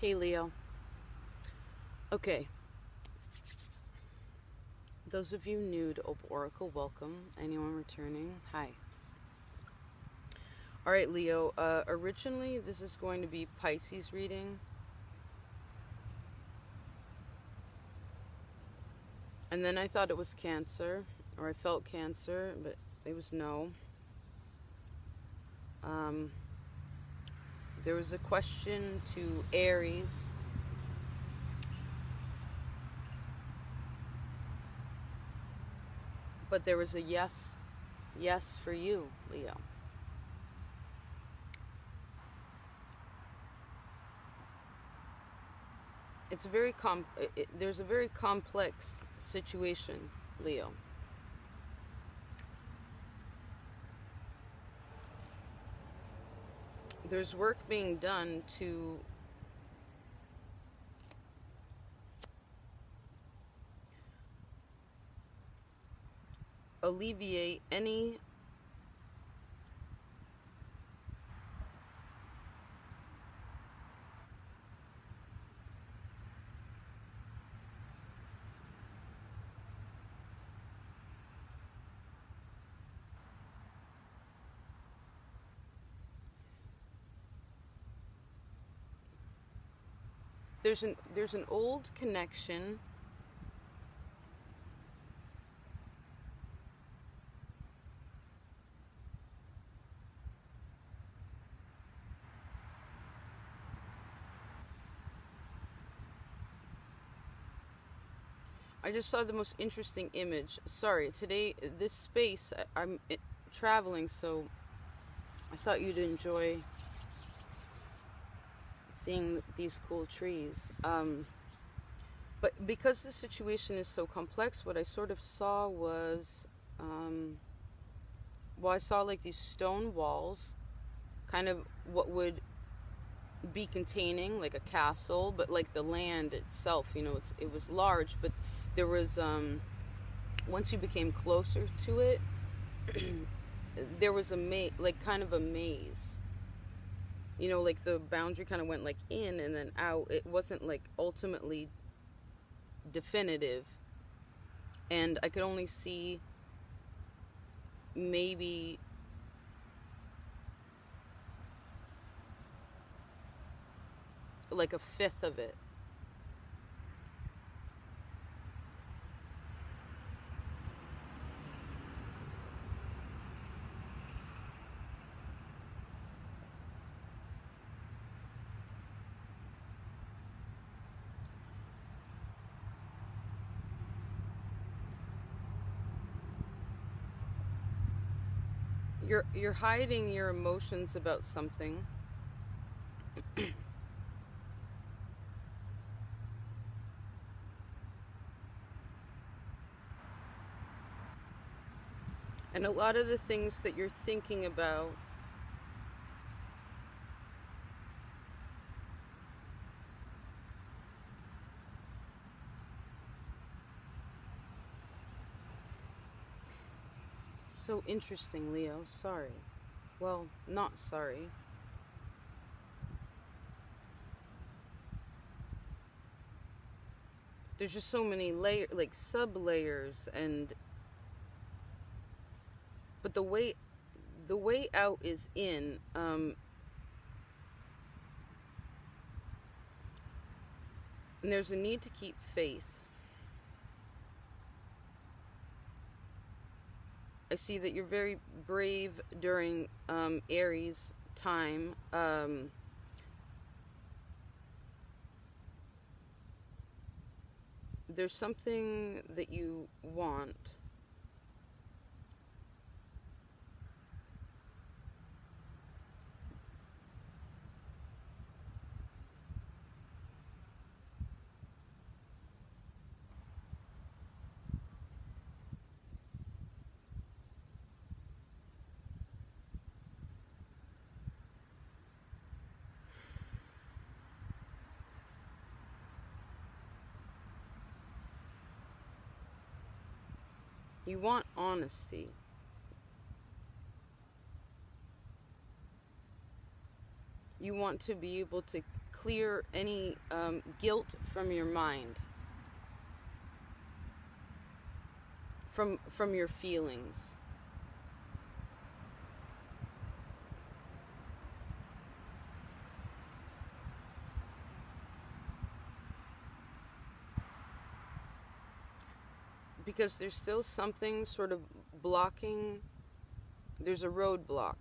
Hey Leo. Okay. Those of you new to Opal Oracle, welcome. Anyone returning, hi. Alright Leo, originally this is going to be Pisces reading. And then I thought it was Cancer, or I felt Cancer, but it was no. There was a question to Aries. But there was a yes for you, Leo. It's very there's a very complex situation, Leo. There's work being done to alleviate any there's an old connection I just saw the most interesting image. Sorry, today, this space, I'm traveling, so I thought you'd enjoy seeing these cool trees. But because the situation is so complex, what I sort of saw was, well, I saw like these stone walls, kind of what would be containing like a castle, but like the land itself, you know, it was large, but there was, once you became closer to it, there was a like kind of a maze. You know, like the boundary kind of went like in and then out. It wasn't like ultimately definitive. And I could only see maybe like a fifth of it. You're hiding your emotions about something. And a lot of the things that you're thinking about so interesting, Leo. Sorry. Well, not sorry. There's just so many like sub layers, and but the way out is in. And there's a need to keep faith. I see that you're very brave during Aries time. There's something that you want. You want honesty. You want to be able to clear any guilt from your mind, from your feelings. Because there's still something sort of blocking, there's a roadblock.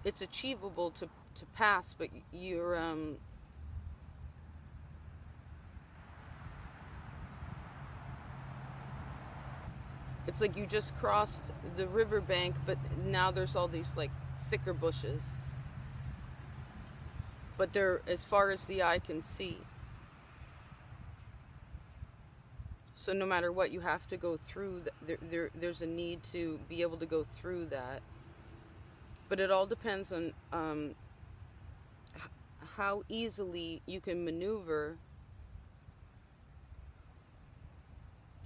It's achievable to pass, but you're it's like you just crossed the riverbank, but now there's all these like thicker bushes, but they're as far as the eye can see. So no matter what, you have to go through there's a need to be able to go through that. But it all depends on how easily you can maneuver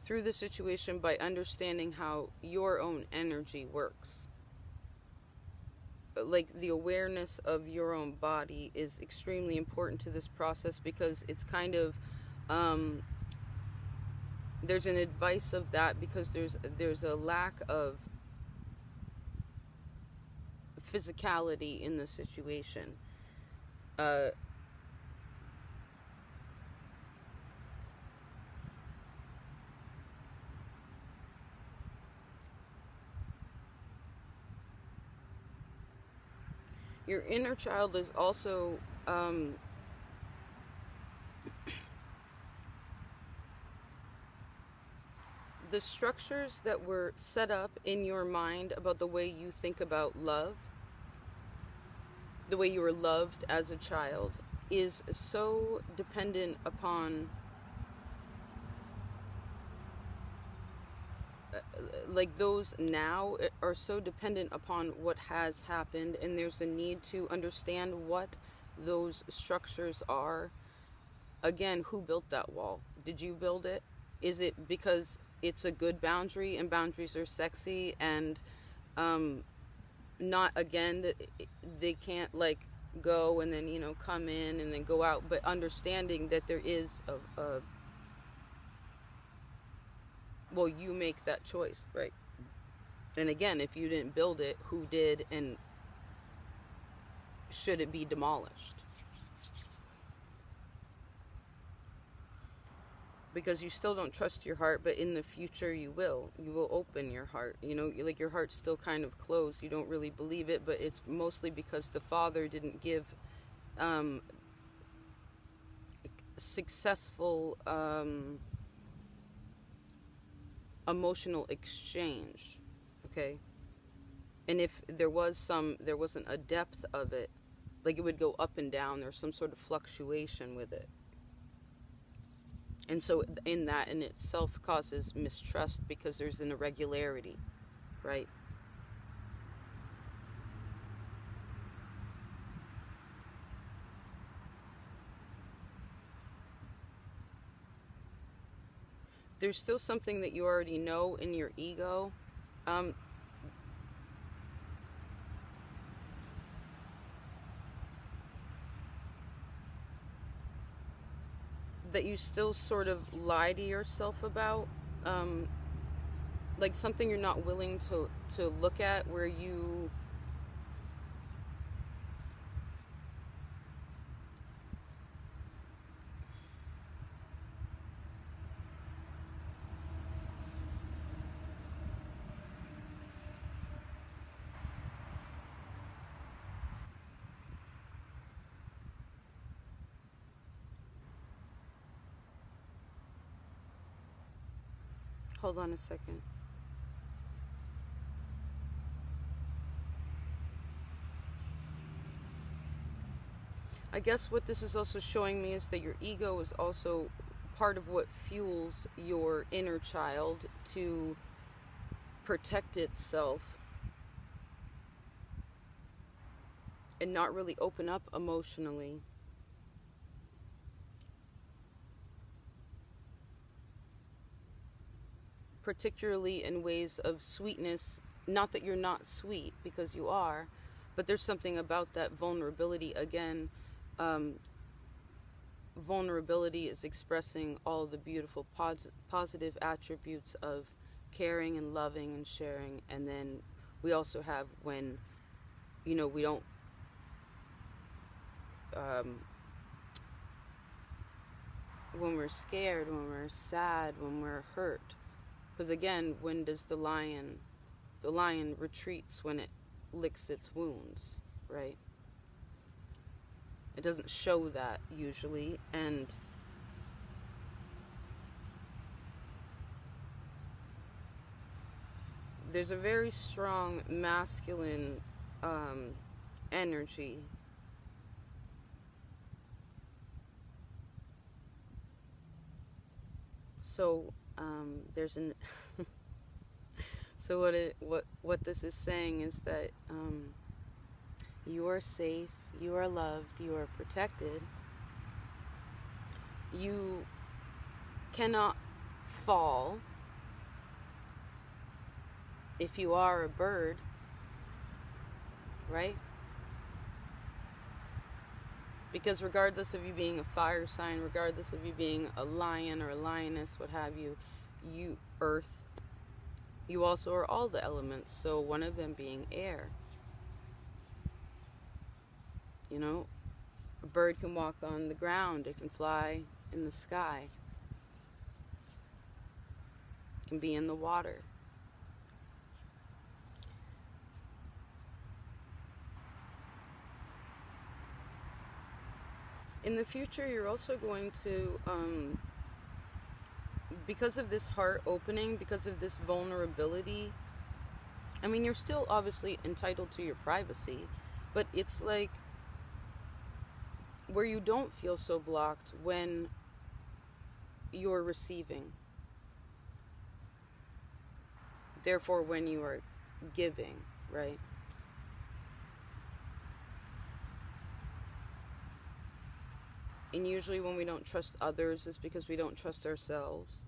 through the situation by understanding how your own energy works. Like, the awareness of your own body is extremely important to this process, because it's kind of there's an advice of that, because there's a lack of physicality in the situation. Your inner child is also the structures that were set up in your mind about the way you think about love, the way you were loved as a child, is so dependent upon like those now are so dependent upon what has happened, and there's a need to understand what those structures are. Again, who built that wall? Did you build it? Is it because it's a good boundary and boundaries are sexy, and not, again, that they can't like go and then, you know, come in and then go out, but understanding that there is a well, you make that choice, right? And again, if you didn't build it, who did, and should it be demolished? Because you still don't trust your heart, but in the future you will. You will open your heart. You know, like, your heart's still kind of closed. You don't really believe it, but it's mostly because the Father didn't give successful emotional exchange, okay? And if there wasn't a depth of it, like, it would go up and down. There's some sort of fluctuation with it. And so in that in itself causes mistrust, because there's an irregularity, right? There's still something that you already know in your ego. That you still sort of lie to yourself about. Like, something you're not willing to look at, where you... Hold on a second. I guess what this is also showing me is that your ego is also part of what fuels your inner child to protect itself and not really open up emotionally. Particularly in ways of sweetness. Not that you're not sweet, because you are, But there's something about that vulnerability again. Vulnerability is expressing all the beautiful positive attributes of caring and loving and sharing. And then we also have when, we don't when we're scared, when we're sad, when we're hurt. Because again, when does the lion retreats when it licks its wounds, right? It doesn't show that usually, and there's a very strong masculine energy. So there's an so what this is saying is that you are safe, you are loved, you are protected. You cannot fall if you are a bird, right? Because regardless of you being a fire sign, regardless of you being a lion or a lioness, what have you, you earth, you also are all the elements, so one of them being air. A bird can walk on the ground, it can fly in the sky, it can be in the water. In the future, you're also going to, because of this heart opening, because of this vulnerability, you're still obviously entitled to your privacy, but it's like where you don't feel so blocked when you're receiving. Therefore, when you are giving, right? And usually when we don't trust others, it's because we don't trust ourselves.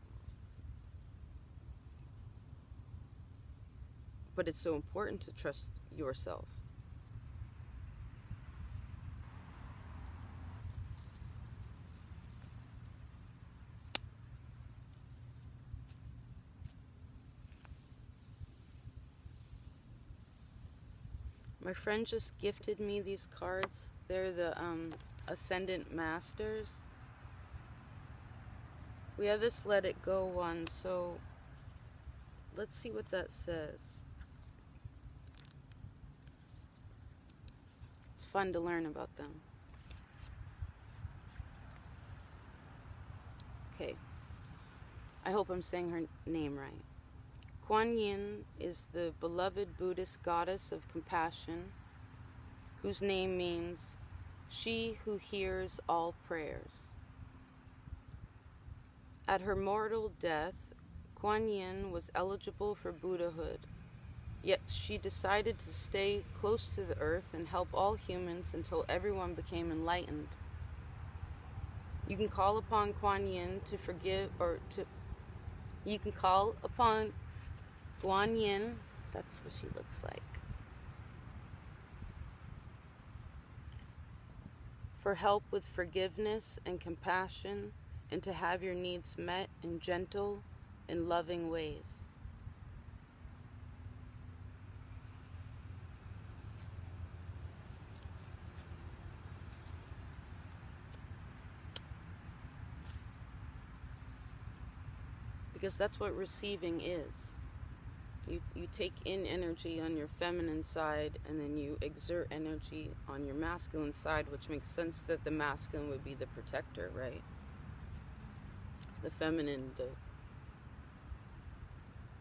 But it's so important to trust yourself. My friend just gifted me these cards. They're the Ascendant Masters. We have this Let It Go one, so let's see what that says. It's fun to learn about them. Okay, I hope I'm saying her name right. Kuan Yin is the beloved Buddhist goddess of compassion, whose name means she who hears all prayers. At her mortal death, Kuan Yin was eligible for Buddhahood, yet she decided to stay close to the earth and help all humans until everyone became enlightened. You can call upon Kuan Yin to forgive, you can call upon Kuan Yin, that's what she looks like, for help with forgiveness and compassion, and to have your needs met in gentle and loving ways. Because that's what receiving is. You take in energy on your feminine side, and then you exert energy on your masculine side, which makes sense that the masculine would be the protector, right? The feminine,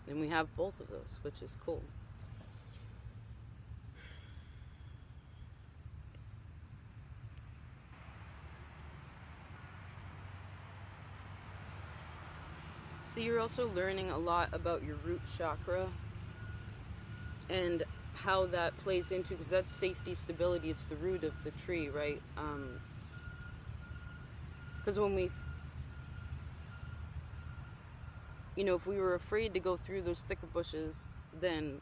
and we have both of those, which is cool. So you're also learning a lot about your root chakra and how that plays into, because that's safety, stability, it's the root of the tree, right? Because when we, if we were afraid to go through those thicker bushes, then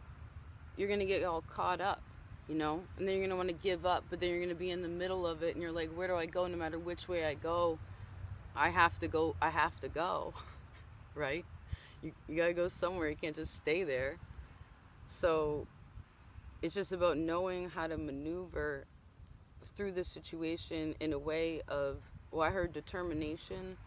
you're going to get all caught up. you know? And then you're going to want to give up, but then you're going to be in the middle of it, and you're like, where do I go? No matter which way I go, I have to go, right? You got to go somewhere. You can't just stay there. So it's just about knowing how to maneuver through the situation in a way of, well, I heard determination,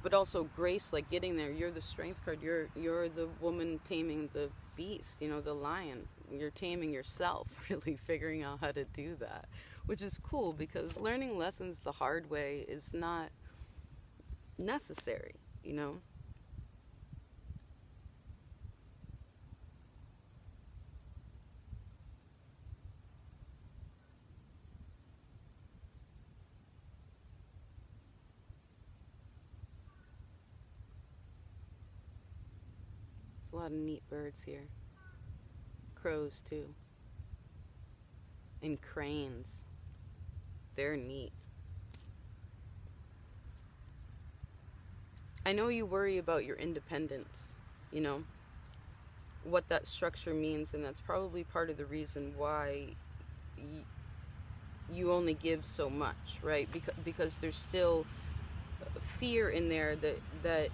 but also grace, like getting there. You're the strength card. You're the woman taming the beast, you know, the lion. You're taming yourself, really figuring out how to do that, which is cool, because learning lessons the hard way is not necessary, you know. There's a lot of neat birds here. Crows too. And cranes. They're neat. I know you worry about your independence, you know, what that structure means, and that's probably part of the reason why you only give so much, right? Because there's still fear in there that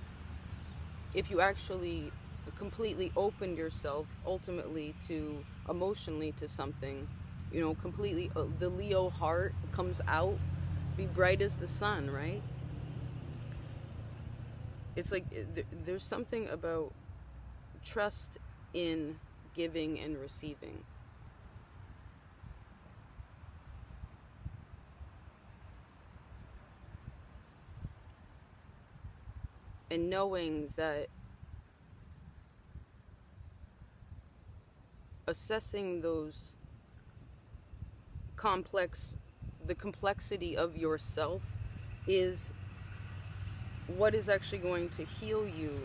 if you actually completely opened yourself ultimately to emotionally to something, you know, completely, the Leo heart comes out, be bright as the sun, right? It's like there's something about trust in giving and receiving. And knowing that assessing those the complexity of yourself is what is actually going to heal you.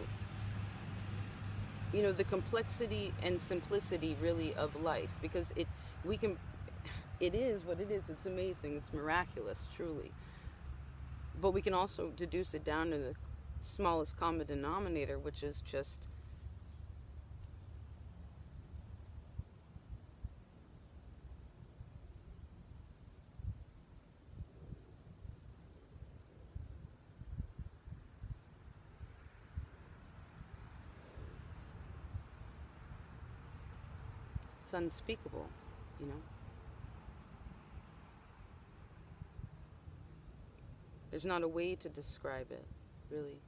You know, the complexity and simplicity really of life, because it is what it is. It's amazing. It's miraculous, truly. But we can also deduce it down to the smallest common denominator, which is just it's unspeakable, you know. There's not a way to describe it, really.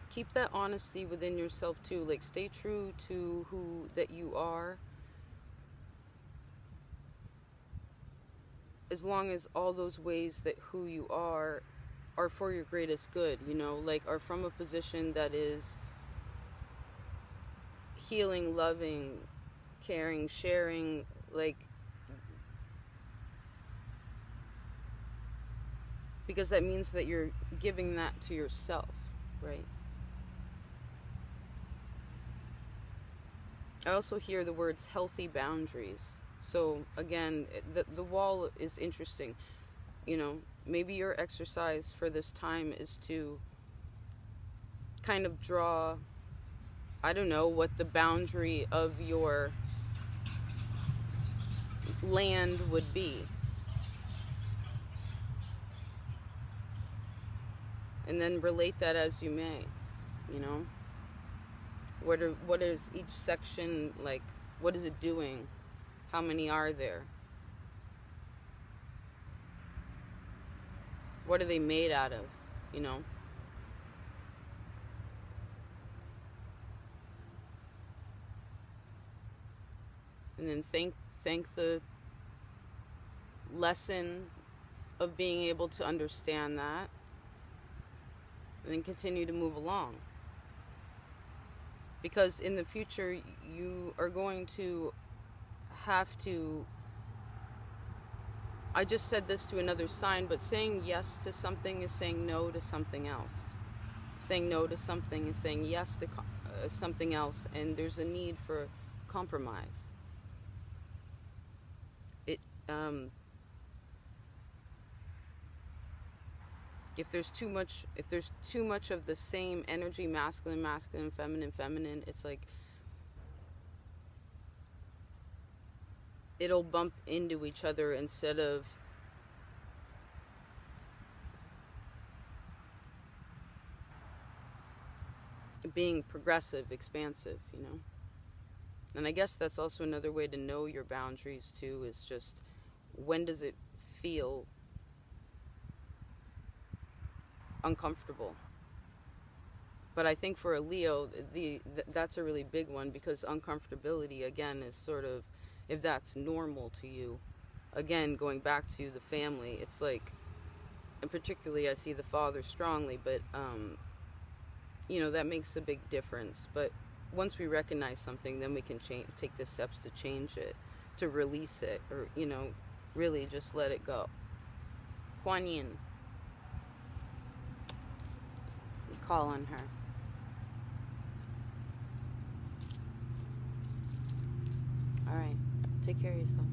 Keep that honesty within yourself too. Like, stay true to who that you are, as long as all those ways that who you are for your greatest good, you know, like are from a position that is healing, loving, caring, sharing, like, because that means that you're giving that to yourself, right? I also hear the words healthy boundaries. So again, the wall is interesting. You know, maybe your exercise for this time is to kind of draw, I don't know, what the boundary of your land would be. And then relate that as you may, you know. What is each section, like, what is it doing? How many are there? What are they made out of, you know? And then thank the lesson of being able to understand that, and then continue to move along. Because in the future, you are going to have to, I just said this to another sign, but saying yes to something is saying no to something else. Saying no to something is saying yes to something else, and there's a need for compromise. If there's too much of the same energy, masculine, masculine, feminine, feminine, it's like it'll bump into each other instead of being progressive, expansive, you know. And I guess that's also another way to know your boundaries too, is just when does it feel uncomfortable. But I think for a Leo, that's a really big one, because uncomfortability, again, is sort of, if that's normal to you, again, going back to the family, it's like, and particularly I see the father strongly, but, you know, that makes a big difference. But once we recognize something, then we can take the steps to change it, to release it, or, you know, really just let it go. Kuan Yin. Call on her. All right. Take care of yourself.